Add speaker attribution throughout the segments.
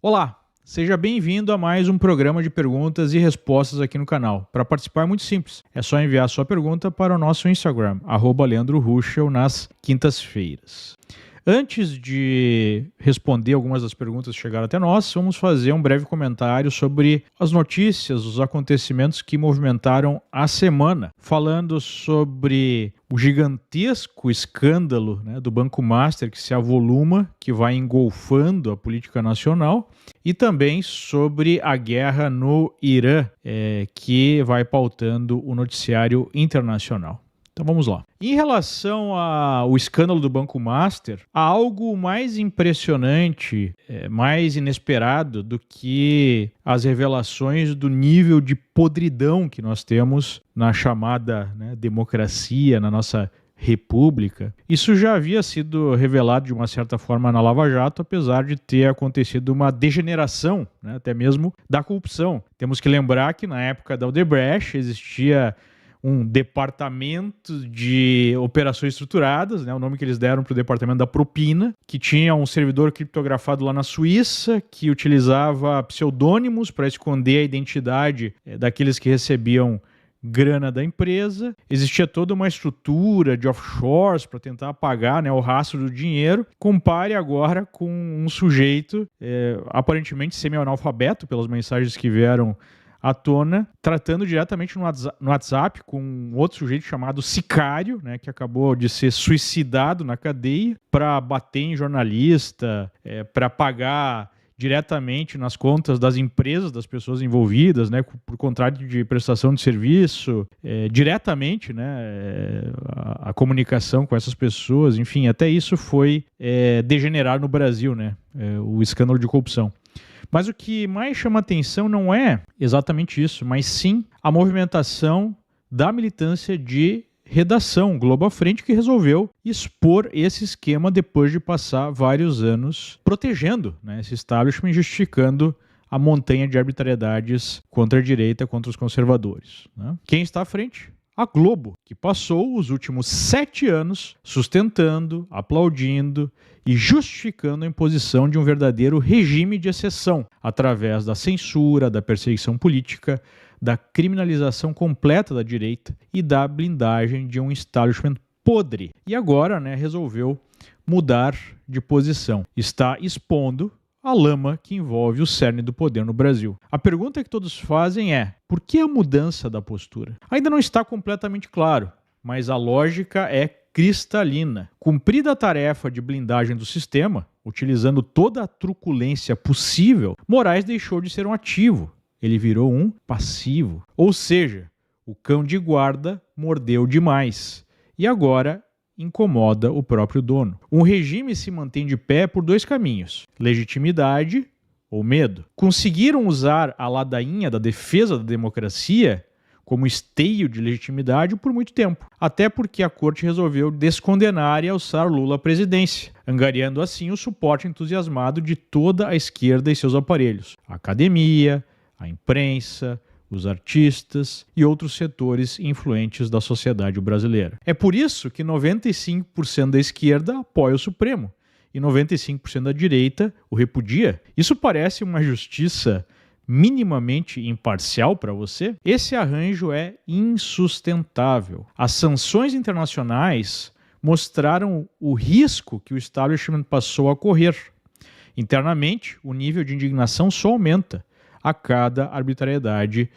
Speaker 1: Olá, seja bem-vindo a mais um programa de perguntas e respostas aqui no canal. Para participar é muito simples, é só enviar sua pergunta para o nosso Instagram, @LeandroRuschel, nas quintas-feiras. Antes de responder algumas das perguntas que chegaram até nós, vamos fazer um breve comentário sobre as notícias, os acontecimentos que movimentaram a semana, falando sobre o gigantesco escândalo, do Banco Master que se avoluma, que vai engolfando a política nacional, e também sobre a guerra no Irã, que vai pautando o noticiário internacional. Então vamos lá. Em relação ao escândalo do Banco Master, há algo mais impressionante, mais inesperado do que as revelações do nível de podridão que nós temos na chamada democracia, na nossa república. Isso já havia sido revelado de uma certa forma na Lava Jato, apesar de ter acontecido uma degeneração, até mesmo da corrupção. Temos que lembrar que na época da Odebrecht existia um departamento de operações estruturadas, o nome que eles deram para o departamento da propina, que tinha um servidor criptografado lá na Suíça, que utilizava pseudônimos para esconder a identidade daqueles que recebiam grana da empresa. Existia toda uma estrutura de offshores para tentar apagar o rastro do dinheiro. Compare agora com um sujeito aparentemente semi-analfabeto, pelas mensagens que vieram à tona, tratando diretamente no WhatsApp com um outro sujeito chamado Sicário, que acabou de ser suicidado na cadeia, para bater em jornalista, para pagar diretamente nas contas das empresas, das pessoas envolvidas, por contrato de prestação de serviço, diretamente, a comunicação com essas pessoas, enfim, até isso foi degenerar no Brasil, o escândalo de corrupção. Mas o que mais chama atenção não é exatamente isso, mas sim a movimentação da militância de redação Globo à Frente, que resolveu expor esse esquema depois de passar vários anos protegendo esse establishment, justificando a montanha de arbitrariedades contra a direita, contra os conservadores. Quem está à frente? A Globo, que passou os últimos 7 anos sustentando, aplaudindo e justificando a imposição de um verdadeiro regime de exceção, através da censura, da perseguição política, da criminalização completa da direita e da blindagem de um establishment podre. E agora resolveu mudar de posição. Está expondo a lama que envolve o cerne do poder no Brasil. A pergunta que todos fazem é: por que a mudança da postura? Ainda não está completamente claro, mas a lógica é cristalina. Cumprida a tarefa de blindagem do sistema, utilizando toda a truculência possível, Moraes deixou de ser um ativo. Ele virou um passivo. Ou seja, o cão de guarda mordeu demais. E agora incomoda o próprio dono. Um regime se mantém de pé por 2 caminhos: legitimidade ou medo. Conseguiram usar a ladainha da defesa da democracia como esteio de legitimidade por muito tempo, até porque a corte resolveu descondenar e alçar Lula à presidência, angariando assim o suporte entusiasmado de toda a esquerda e seus aparelhos, a academia, a imprensa, os artistas e outros setores influentes da sociedade brasileira. É por isso que 95% da esquerda apoia o Supremo e 95% da direita o repudia. Isso parece uma justiça minimamente imparcial para você? Esse arranjo é insustentável. As sanções internacionais mostraram o risco que o establishment passou a correr. Internamente, o nível de indignação só aumenta a cada arbitrariedade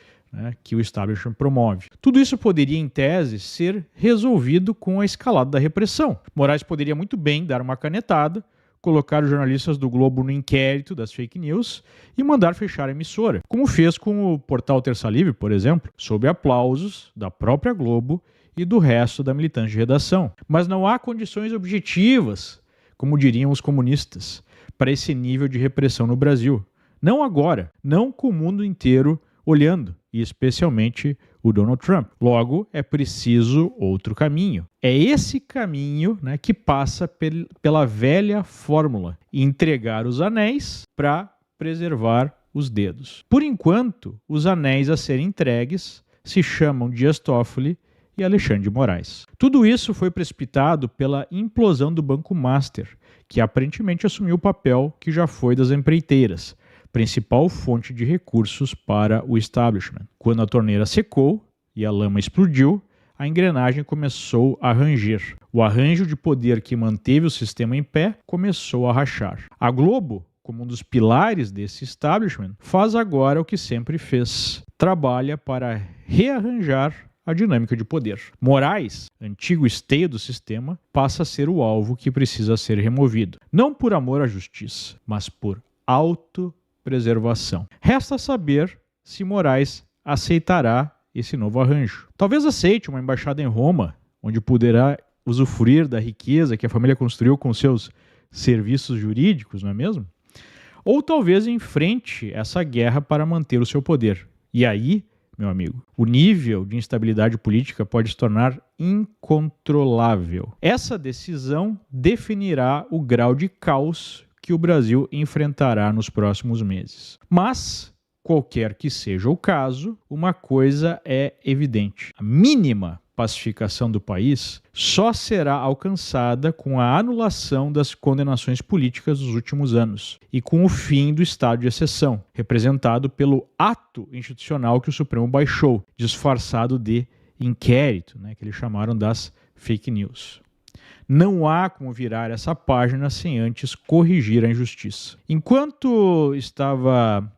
Speaker 1: que o establishment promove. Tudo isso poderia, em tese, ser resolvido com a escalada da repressão. Moraes poderia muito bem dar uma canetada, colocar os jornalistas do Globo no inquérito das fake news e mandar fechar a emissora, como fez com o portal Terça Livre, por exemplo, sob aplausos da própria Globo e do resto da militância de redação. Mas não há condições objetivas, como diriam os comunistas, para esse nível de repressão no Brasil. Não agora, não com o mundo inteiro olhando, e especialmente o Donald Trump. Logo, é preciso outro caminho. É esse caminho que passa pela velha fórmula: entregar os anéis para preservar os dedos. Por enquanto, os anéis a serem entregues se chamam Dias Toffoli e Alexandre de Moraes. Tudo isso foi precipitado pela implosão do Banco Master, que aparentemente assumiu o papel que já foi das empreiteiras, principal fonte de recursos para o establishment. Quando a torneira secou e a lama explodiu, a engrenagem começou a ranger. O arranjo de poder que manteve o sistema em pé começou a rachar. A Globo, como um dos pilares desse establishment, faz agora o que sempre fez. Trabalha para rearranjar a dinâmica de poder. Moraes, antigo esteio do sistema, passa a ser o alvo que precisa ser removido. Não por amor à justiça, mas por autopreservação. Resta saber se Moraes aceitará esse novo arranjo. Talvez aceite uma embaixada em Roma, onde poderá usufruir da riqueza que a família construiu com seus serviços jurídicos, não é mesmo? Ou talvez enfrente essa guerra para manter o seu poder. E aí, meu amigo, o nível de instabilidade política pode se tornar incontrolável. Essa decisão definirá o grau de caos que o Brasil enfrentará nos próximos meses. Mas, qualquer que seja o caso, uma coisa é evidente. A mínima pacificação do país só será alcançada com a anulação das condenações políticas dos últimos anos e com o fim do estado de exceção, representado pelo ato institucional que o Supremo baixou, disfarçado de inquérito, que eles chamaram das fake news. Não há como virar essa página sem antes corrigir a injustiça. Enquanto estava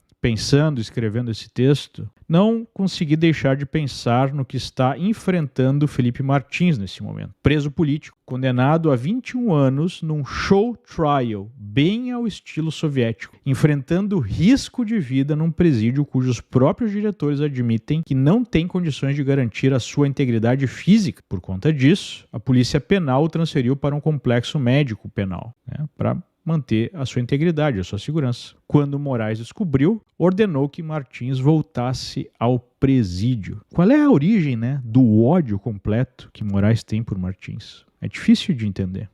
Speaker 1: escrevendo esse texto, não consegui deixar de pensar no que está enfrentando Felipe Martins nesse momento. Preso político, condenado a 21 anos num show trial, bem ao estilo soviético, enfrentando risco de vida num presídio cujos próprios diretores admitem que não tem condições de garantir a sua integridade física. Por conta disso, a Polícia Penal o transferiu para um complexo médico penal, para manter a sua integridade, a sua segurança. Quando Moraes descobriu, ordenou que Martins voltasse ao presídio. Qual é a origem, do ódio completo que Moraes tem por Martins? É difícil de entender.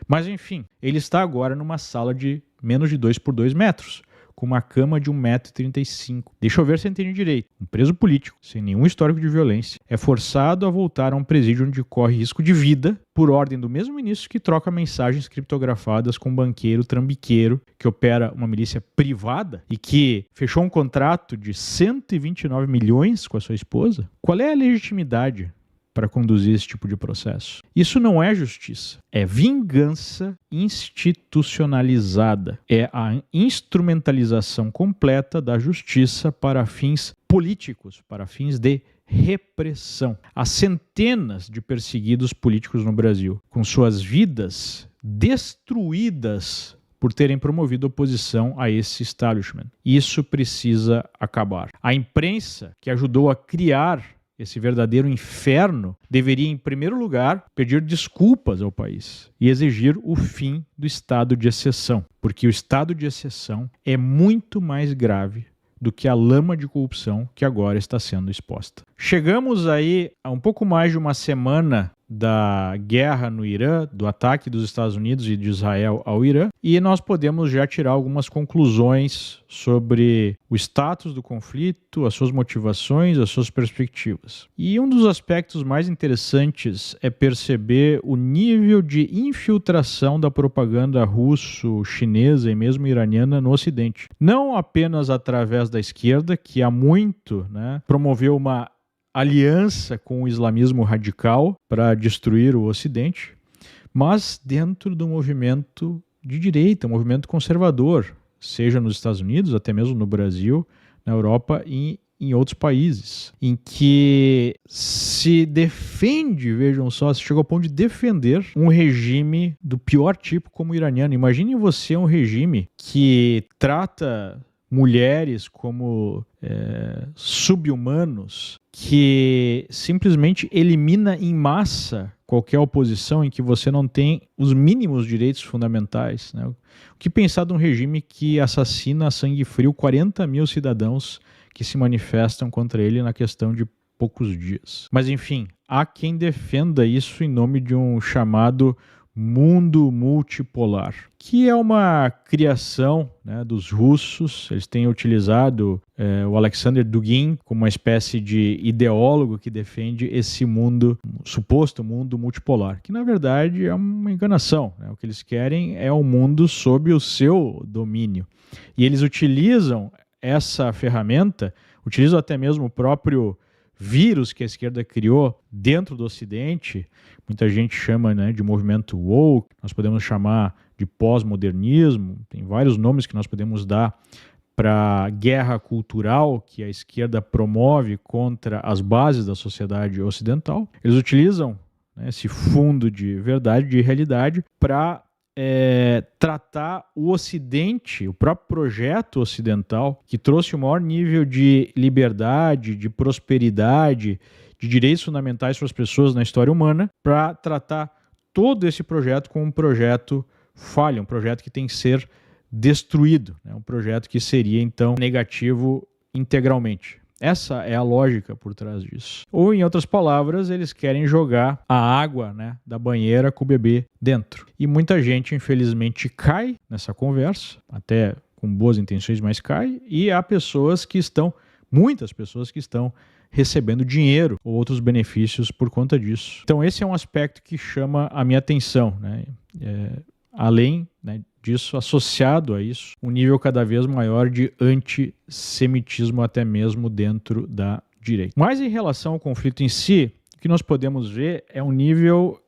Speaker 1: Mas, enfim, ele está agora numa sala de menos de 2 por 2 metros, com uma cama de 1,35 m. Deixa eu ver se eu entendi direito. Um preso político, sem nenhum histórico de violência, é forçado a voltar a um presídio onde corre risco de vida por ordem do mesmo ministro que troca mensagens criptografadas com um banqueiro trambiqueiro que opera uma milícia privada e que fechou um contrato de 129 milhões com a sua esposa. Qual é a legitimidade para conduzir esse tipo de processo? Isso não é justiça, é vingança institucionalizada, é a instrumentalização completa da justiça para fins políticos, para fins de repressão. Há centenas de perseguidos políticos no Brasil, com suas vidas destruídas por terem promovido oposição a esse establishment. Isso precisa acabar. A imprensa que ajudou a criar esse verdadeiro inferno deveria, em primeiro lugar, pedir desculpas ao país e exigir o fim do estado de exceção, porque o estado de exceção é muito mais grave do que a lama de corrupção que agora está sendo exposta. Chegamos aí a um pouco mais de uma semana da guerra no Irã, do ataque dos Estados Unidos e de Israel ao Irã, e nós podemos já tirar algumas conclusões sobre o status do conflito, as suas motivações, as suas perspectivas. E um dos aspectos mais interessantes é perceber o nível de infiltração da propaganda russo, chinesa e mesmo iraniana no Ocidente. Não apenas através da esquerda, que há muito promoveu uma aliança com o islamismo radical para destruir o Ocidente, mas dentro do movimento de direita, um movimento conservador, seja nos Estados Unidos, até mesmo no Brasil, na Europa e em outros países, em que se defende, vejam só, se chegou ao ponto de defender um regime do pior tipo como o iraniano. Imagine você um regime que trata mulheres como subhumanos, que simplesmente elimina em massa qualquer oposição, em que você não tem os mínimos direitos fundamentais. O que pensar de um regime que assassina a sangue frio 40 mil cidadãos que se manifestam contra ele na questão de poucos dias? Mas enfim, há quem defenda isso em nome de um chamado mundo multipolar, que é uma criação, né, dos russos. Eles têm utilizado o Alexander Dugin como uma espécie de ideólogo que defende esse mundo, suposto mundo multipolar, que na verdade é uma enganação, né? O que eles querem é um mundo sob o seu domínio. E eles utilizam essa ferramenta, utilizam até mesmo o próprio vírus que a esquerda criou dentro do Ocidente. Muita gente chama, né, de movimento woke, nós podemos chamar de pós-modernismo, tem vários nomes que nós podemos dar para a guerra cultural que a esquerda promove contra as bases da sociedade ocidental. Eles utilizam, né, esse fundo de verdade, de realidade, para tratar o Ocidente, o próprio projeto ocidental, que trouxe o maior nível de liberdade, de prosperidade, de direitos fundamentais para as pessoas na história humana, para tratar todo esse projeto como um projeto falho, um projeto que tem que ser destruído, né? Um projeto que seria, então, negativo integralmente. Essa é a lógica por trás disso. Ou, em outras palavras, eles querem jogar a água, né, da banheira com o bebê dentro. E muita gente, infelizmente, cai nessa conversa, até com boas intenções, mas cai. E há muitas pessoas que estão recebendo dinheiro ou outros benefícios por conta disso. Então, esse é um aspecto que chama a minha atenção, né? Além, né, disso, associado a isso, um nível cada vez maior de antissemitismo até mesmo dentro da direita. Mas em relação ao conflito em si, o que nós podemos ver é um nível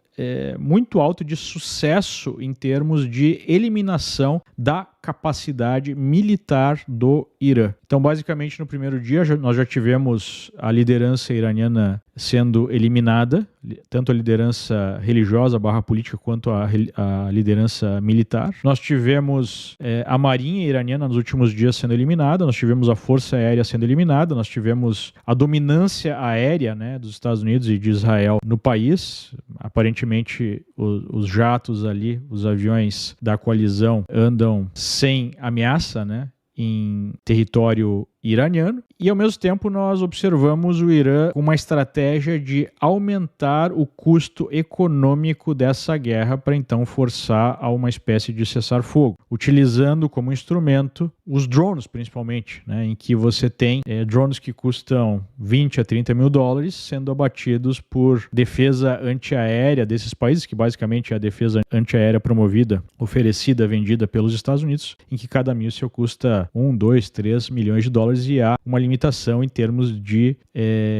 Speaker 1: muito alto de sucesso em termos de eliminação da capacidade militar do Irã. Então, basicamente, no primeiro dia, nós já tivemos a liderança iraniana sendo eliminada, tanto a liderança religiosa / política quanto a liderança militar. Nós tivemos a marinha iraniana nos últimos dias sendo eliminada, nós tivemos a força aérea sendo eliminada, nós tivemos a dominância aérea, né, dos Estados Unidos e de Israel no país. Aparentemente, os jatos ali, os aviões da coalizão andam sem ameaça, né, em território iraniano. E, ao mesmo tempo, nós observamos o Irã com uma estratégia de aumentar o custo econômico dessa guerra para, então, forçar a uma espécie de cessar-fogo, utilizando como instrumento os drones, principalmente, né, em que você tem drones que custam 20 a 30 mil dólares sendo abatidos por defesa antiaérea desses países, que basicamente é a defesa antiaérea promovida, oferecida, vendida pelos Estados Unidos, em que cada míssil custa 1, 2, 3 milhões de dólares e há uma limitação em termos de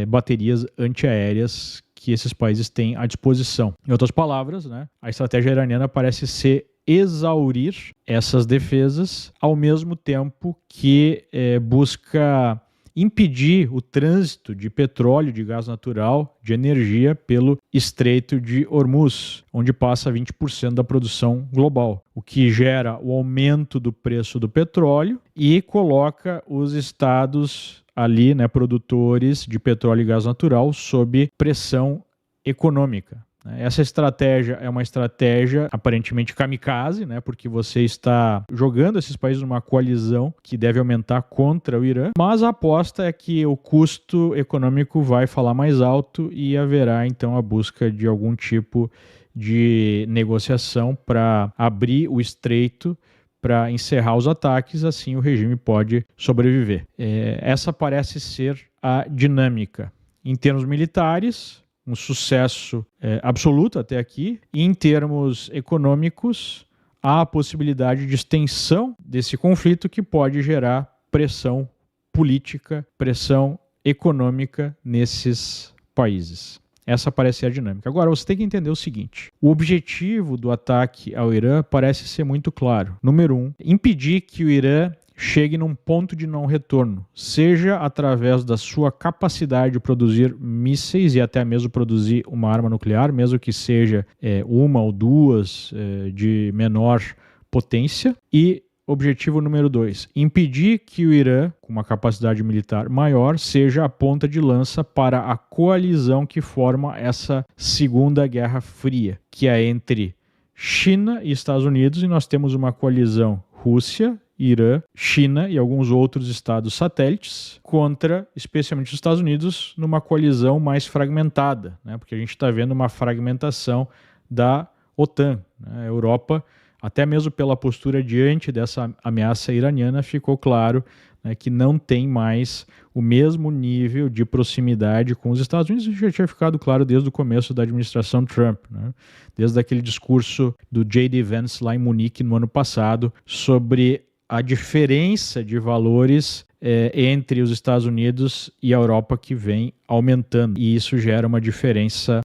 Speaker 1: baterias antiaéreas que esses países têm à disposição. Em outras palavras, né, a estratégia iraniana parece ser exaurir essas defesas, ao mesmo tempo que busca impedir o trânsito de petróleo, de gás natural, de energia pelo Estreito de Hormuz, onde passa 20% da produção global, o que gera o aumento do preço do petróleo e coloca os estados ali, né, produtores de petróleo e gás natural, sob pressão econômica. Essa estratégia é uma estratégia aparentemente kamikaze, né, porque você está jogando esses países numa coalizão que deve aumentar contra o Irã, mas a aposta é que o custo econômico vai falar mais alto e haverá então a busca de algum tipo de negociação para abrir o estreito, para encerrar os ataques, assim o regime pode sobreviver. Essa parece ser a dinâmica. Em termos militares, um sucesso absoluto até aqui. E em termos econômicos, há a possibilidade de extensão desse conflito que pode gerar pressão política, pressão econômica nesses países. Essa parece ser a dinâmica. Agora, você tem que entender o seguinte: o objetivo do ataque ao Irã parece ser muito claro. Número 1, impedir que o Irã chegue num ponto de não retorno, seja através da sua capacidade de produzir mísseis e até mesmo produzir uma arma nuclear, mesmo que seja uma ou duas de menor potência. E objetivo número 2, impedir que o Irã, com uma capacidade militar maior, seja a ponta de lança para a coalizão que forma essa Segunda Guerra Fria, que é entre China e Estados Unidos, e nós temos uma coalizão Rússia, Irã, China e alguns outros estados satélites contra, especialmente os Estados Unidos, numa coalizão mais fragmentada, né? Porque a gente está vendo uma fragmentação da OTAN. Né? A Europa, até mesmo pela postura diante dessa ameaça iraniana, ficou claro, né, que não tem mais o mesmo nível de proximidade com os Estados Unidos. Isso já tinha ficado claro desde o começo da administração Trump, né? Desde aquele discurso do J.D. Vance lá em Munique no ano passado sobre a diferença de valores entre os Estados Unidos e a Europa que vem aumentando. E isso gera uma diferença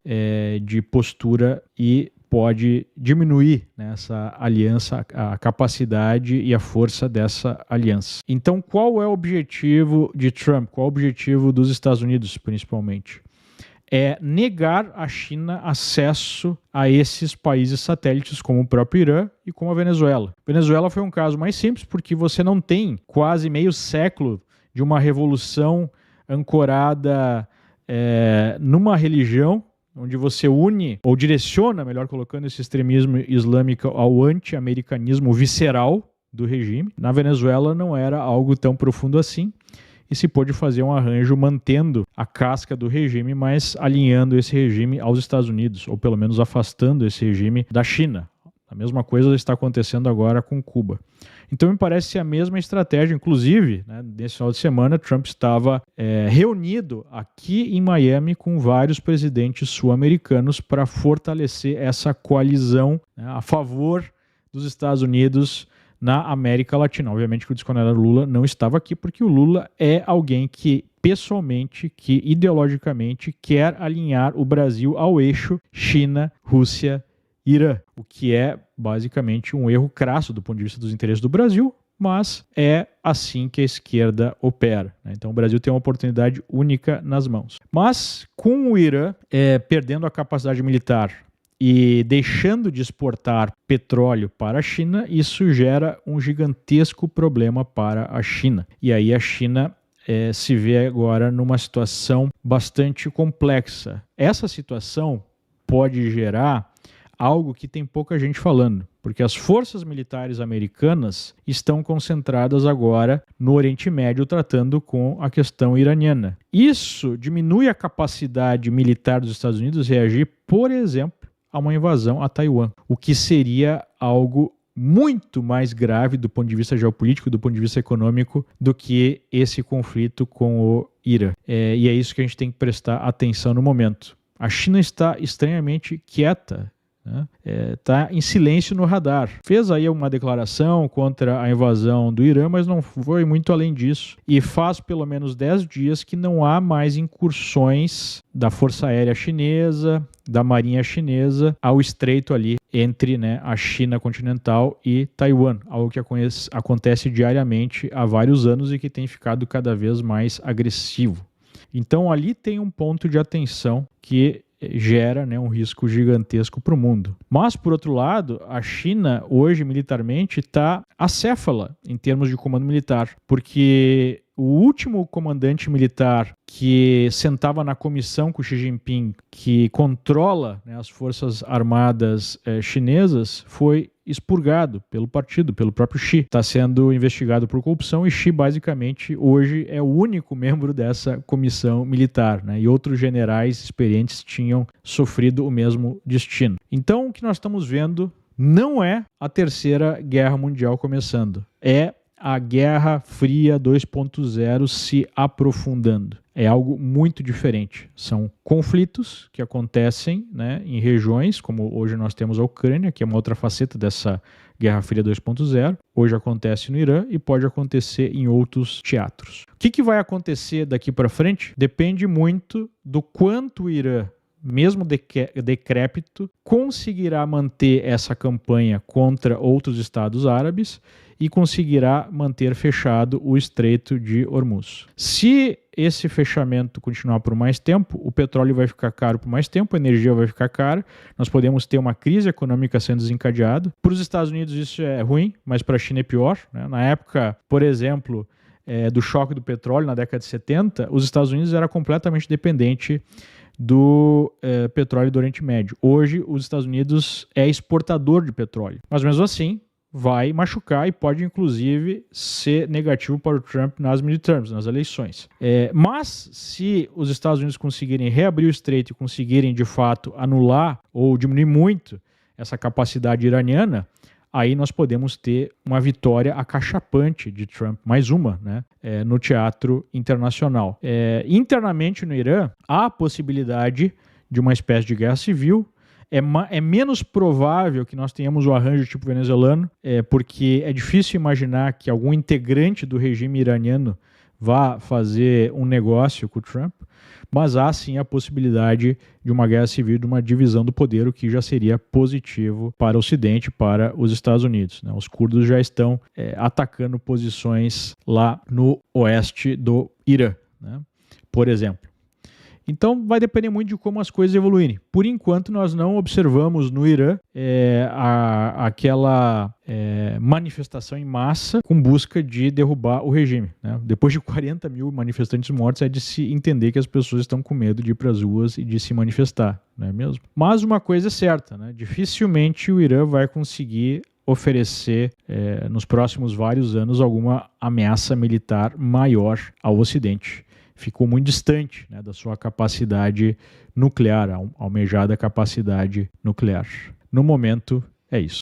Speaker 1: de postura e pode diminuir, né, essa aliança, a capacidade e a força dessa aliança. Então, qual é o objetivo de Trump? Qual é o objetivo dos Estados Unidos, principalmente? É negar à China acesso a esses países satélites, como o próprio Irã e como a Venezuela. Venezuela foi um caso mais simples, porque você não tem quase meio século de uma revolução ancorada numa religião, onde você une, ou direciona, melhor colocando, esse extremismo islâmico ao anti-americanismo visceral do regime. Na Venezuela não era algo tão profundo assim, e se pôde fazer um arranjo mantendo a casca do regime, mas alinhando esse regime aos Estados Unidos, ou pelo menos afastando esse regime da China. A mesma coisa está acontecendo agora com Cuba. Então me parece ser a mesma estratégia. Inclusive, né, nesse final de semana, Trump estava reunido aqui em Miami com vários presidentes sul-americanos para fortalecer essa coalizão, né, a favor dos Estados Unidos na América Latina. Obviamente que o descondenado Lula não estava aqui, porque o Lula é alguém que pessoalmente, que ideologicamente quer alinhar o Brasil ao eixo China, Rússia, Irã, o que é basicamente um erro crasso do ponto de vista dos interesses do Brasil, mas é assim que a esquerda opera, né? Então o Brasil tem uma oportunidade única nas mãos. Mas com o Irã perdendo a capacidade militar e deixando de exportar petróleo para a China, isso gera um gigantesco problema para a China. E aí a China se vê agora numa situação bastante complexa. Essa situação pode gerar algo que tem pouca gente falando, porque as forças militares americanas estão concentradas agora no Oriente Médio tratando com a questão iraniana. Isso diminui a capacidade militar dos Estados Unidos reagir, por exemplo, a uma invasão a Taiwan, o que seria algo muito mais grave do ponto de vista geopolítico, do ponto de vista econômico, do que esse conflito com o Irã. E é isso que a gente tem que prestar atenção no momento. A China está estranhamente quieta, está em silêncio no radar. Fez aí uma declaração contra a invasão do Irã, mas não foi muito além disso. E faz pelo menos 10 dias que não há mais incursões da Força Aérea Chinesa, da Marinha Chinesa, ao estreito ali entre, né, a China continental e Taiwan, algo que acontece diariamente há vários anos e que tem ficado cada vez mais agressivo. Então ali tem um ponto de atenção que gera, né, um risco gigantesco para o mundo. Mas, por outro lado, a China hoje militarmente está acéfala em termos de comando militar, porque o último comandante militar que sentava na comissão com Xi Jinping, que controla, né, as forças armadas chinesas, foi expurgado pelo partido, pelo próprio Xi. Está sendo investigado por corrupção e Xi, basicamente, hoje é o único membro dessa comissão militar, né? E outros generais experientes tinham sofrido o mesmo destino. Então, o que nós estamos vendo não é a Terceira Guerra Mundial começando, é a Guerra Fria 2.0 se aprofundando. É algo muito diferente. São conflitos que acontecem, né, em regiões, como hoje nós temos a Ucrânia, que é uma outra faceta dessa Guerra Fria 2.0. Hoje acontece no Irã e pode acontecer em outros teatros. O que vai acontecer daqui para frente depende muito do quanto o Irã, mesmo decrépito, conseguirá manter essa campanha contra outros estados árabes e conseguirá manter fechado o Estreito de Hormuz. Se esse fechamento continuar por mais tempo, o petróleo vai ficar caro por mais tempo, a energia vai ficar cara, nós podemos ter uma crise econômica sendo desencadeada. Para os Estados Unidos isso é ruim, mas para a China é pior, né? Na época, por exemplo, do choque do petróleo, na década de 70, os Estados Unidos era completamente dependente do petróleo do Oriente Médio. Hoje, os Estados Unidos é exportador de petróleo, mas mesmo assim vai machucar e pode inclusive ser negativo para o Trump nas midterms, nas eleições. Mas se os Estados Unidos conseguirem reabrir o estreito e conseguirem de fato anular ou diminuir muito essa capacidade iraniana, aí nós podemos ter uma vitória acachapante de Trump, mais uma, né, no teatro internacional. Internamente no Irã, há a possibilidade de uma espécie de guerra civil. É menos provável que nós tenhamos o arranjo tipo venezuelano, porque é difícil imaginar que algum integrante do regime iraniano vá fazer um negócio com o Trump, mas há sim a possibilidade de uma guerra civil, de uma divisão do poder, o que já seria positivo para o Ocidente, para os Estados Unidos, né? Os curdos já estão atacando posições lá no oeste do Irã, né? Por exemplo. Então vai depender muito de como as coisas evoluírem. Por enquanto nós não observamos no Irã aquela manifestação em massa com busca de derrubar o regime, né? Depois de 40 mil manifestantes mortos, é de se entender que as pessoas estão com medo de ir para as ruas e de se manifestar, não é mesmo? Mas uma coisa é certa, né? Dificilmente o Irã vai conseguir oferecer nos próximos vários anos alguma ameaça militar maior ao Ocidente. Ficou muito distante, né, da sua capacidade nuclear, a almejada capacidade nuclear. No momento, é isso.